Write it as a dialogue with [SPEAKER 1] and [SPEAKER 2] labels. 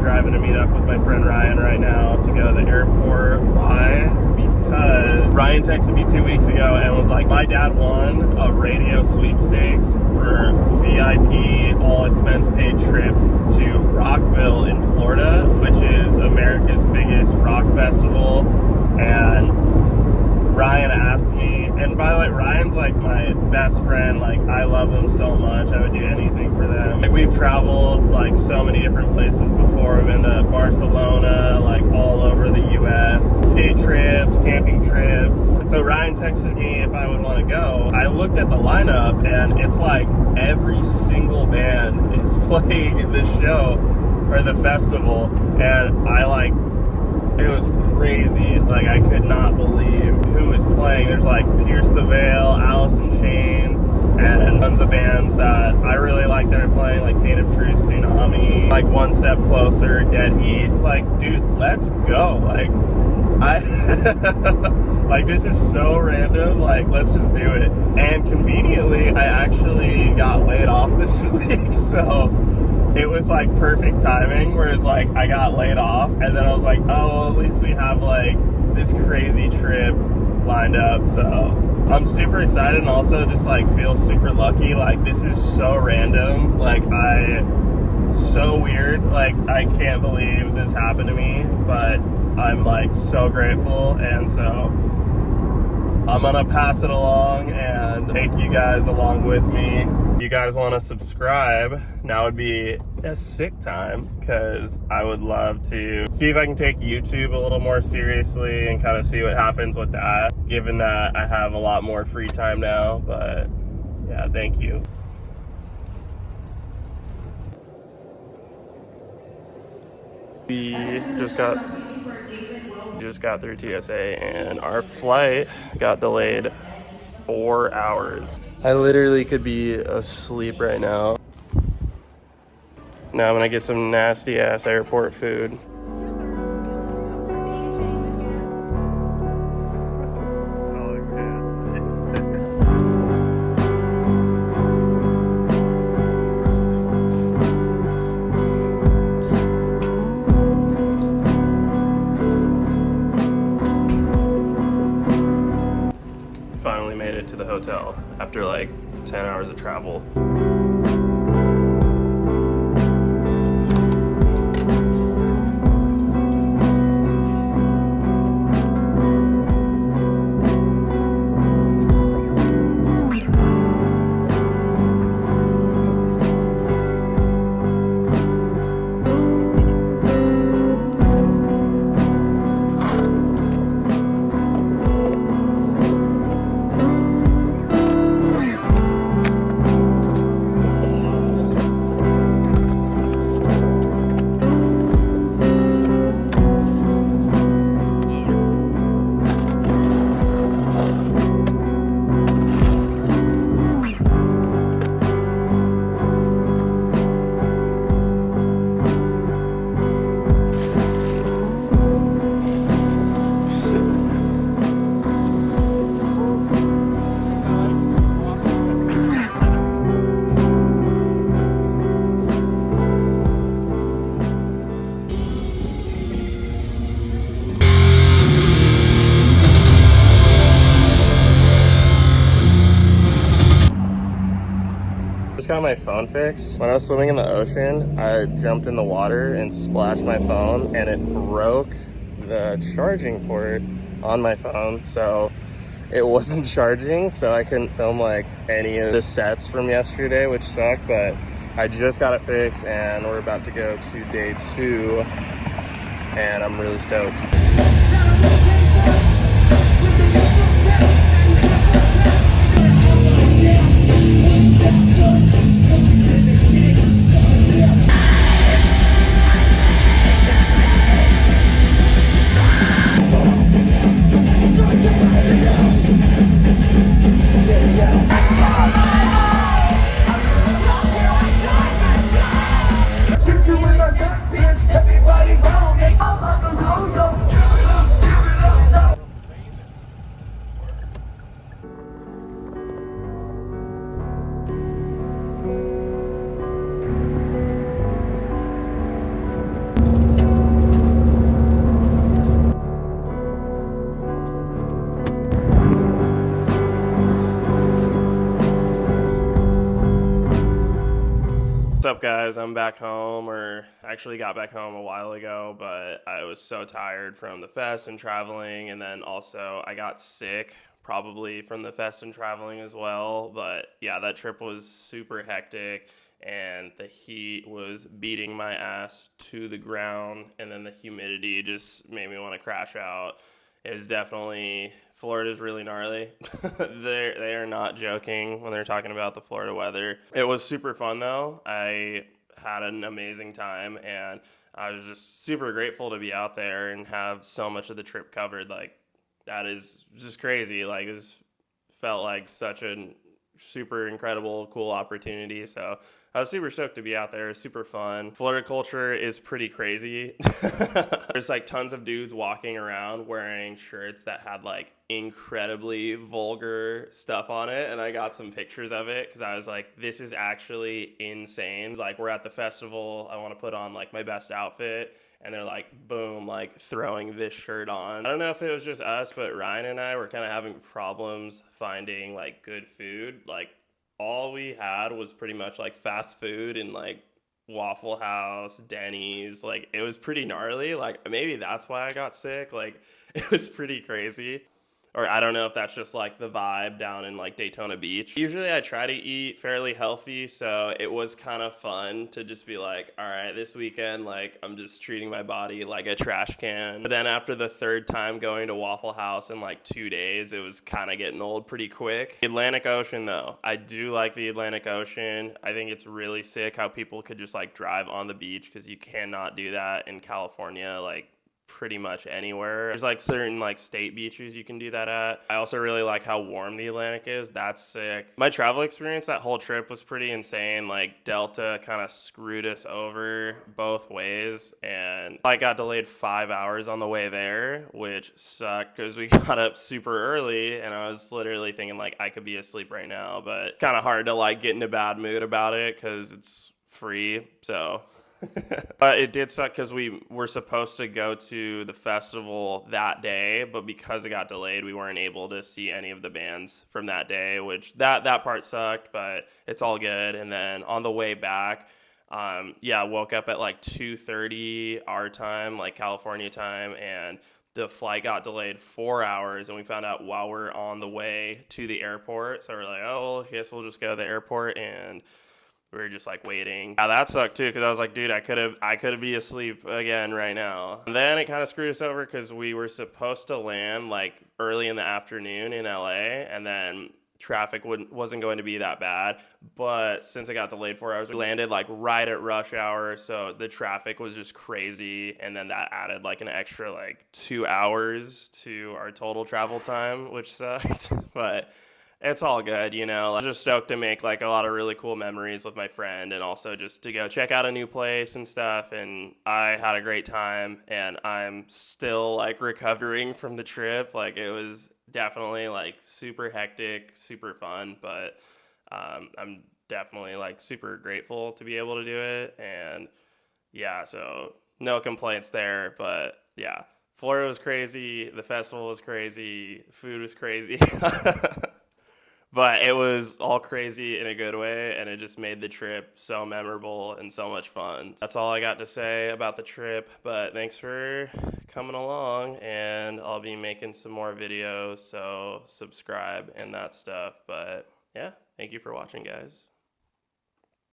[SPEAKER 1] I'm driving to meet up with my friend Ryan right now to go to the airport. Why? Because Ryan texted me 2 weeks ago and was like, my dad won a radio sweepstakes for VIP all expense paid trip to Rockville in Florida, which is America's biggest rock festival. And Ryan asked me, and by the way, Ryan's like my best friend. Like, I love them so much. I would do anything for them. Like, we've traveled like so many different places before. We've been to Barcelona, like all over the US, skate trips, camping trips. So Ryan texted me if I would want to go. I looked at the lineup and it's like every single band is playing this show or the festival, and it was crazy. Like, I could not believe who was playing. There's like Pierce the Veil, Alice in Chains, and tons of bands that I really like that are playing, like Pain of Truth, Tsunami, like One Step Closer, Dead Heat. It's like, dude, let's go. Like, like, this is so random. Like, let's just do it. And conveniently, I actually got laid off this week, so it was like perfect timing, whereas like I got laid off and then I was like, oh, well, at least we have like this crazy trip lined up. So I'm super excited and also just like feel super lucky. Like, this is so random. Like, so weird. Like, I can't believe this happened to me, but I'm like so grateful. And so I'm gonna pass it along and take you guys along with me. If you guys want to subscribe, now would be a sick time, because I would love to see if I can take YouTube a little more seriously and kind of see what happens with that, given that I have a lot more free time now. But yeah, thank you. We just got through TSA and our flight got delayed 4 hours. I literally could be asleep right now. Now I'm gonna get some nasty ass airport food. Finally made it to the hotel after like 10 hours of travel. Got my phone fixed. When I was swimming in the ocean, I jumped in the water and splashed my phone, and it broke the charging port on my phone, so it wasn't charging, so I couldn't film like any of the sets from yesterday, which sucked. But I just got it fixed and we're about to go to day 2 and I'm really stoked.
[SPEAKER 2] Everybody down, make
[SPEAKER 1] up, guys? I'm back home, or actually got back home a while ago, but I was so tired from the fest and traveling, and then also I got sick, probably from the fest and traveling as well. But yeah, that trip was super hectic, and the heat was beating my ass to the ground, and then the humidity just made me want to crash out. It was definitely, Florida's really gnarly. They are not joking when they're talking about the Florida weather. It was super fun though. I had an amazing time, and I was just super grateful to be out there and have so much of the trip covered. Like, that is just crazy. Like, this felt like such a super incredible, cool opportunity. So I was super stoked to be out there. It was super fun. Florida culture is pretty crazy. There's like tons of dudes walking around wearing shirts that had like incredibly vulgar stuff on it. And I got some pictures of it because I was like, this is actually insane. Like, we're at the festival. I want to put on like my best outfit. And they're like, boom, like throwing this shirt on. I don't know if it was just us, but Ryan and I were kind of having problems finding like good food. Like, all we had was pretty much like fast food and like Waffle House, Denny's. Like, it was pretty gnarly. Like, maybe that's why I got sick. Like, it was pretty crazy. Or I don't know if that's just like the vibe down in like Daytona Beach. Usually I try to eat fairly healthy, so it was kind of fun to just be like, all right, this weekend, like, I'm just treating my body like a trash can. But then after the third time going to Waffle House in like 2 days, it was kind of getting old pretty quick. The Atlantic Ocean though, I do like the Atlantic Ocean. I think it's really sick how people could just like drive on the beach, because you cannot do that in California. Like, pretty much anywhere. There's like certain like state beaches you can do that at. I also really like how warm the Atlantic is. That's sick. My travel experience that whole trip was pretty insane. Like, Delta kind of screwed us over both ways, and I got delayed 5 hours on the way there, which sucked because we got up super early, and I was literally thinking like I could be asleep right now, but kind of hard to like get in a bad mood about it because it's free. So but it did suck because we were supposed to go to the festival that day, but because it got delayed, we weren't able to see any of the bands from that day, which that part sucked, but it's all good. And then on the way back, woke up at like 2:30 our time, like California time, and the flight got delayed 4 hours, and we found out while we're on the way to the airport. So we're like, oh, well, I guess we'll just go to the airport, and we were just like waiting. Yeah, that sucked too, because I was like, dude, I could be asleep again right now. And then it kind of screwed us over because we were supposed to land like early in the afternoon in LA, and then traffic wasn't going to be that bad. But since it got delayed 4 hours, we landed like right at rush hour, so the traffic was just crazy, and then that added like an extra like 2 hours to our total travel time, which sucked. But it's all good, you know. I'm just stoked to make like a lot of really cool memories with my friend, and also just to go check out a new place and stuff. And I had a great time, and I'm still like recovering from the trip. Like, it was definitely like super hectic, super fun, but I'm definitely like super grateful to be able to do it. And yeah, so no complaints there. But yeah, Florida was crazy, the festival was crazy, food was crazy. But it was all crazy in a good way, and it just made the trip so memorable and so much fun. That's all I got to say about the trip, but thanks for coming along, and I'll be making some more videos, so subscribe and that stuff. But yeah, thank you for watching, guys.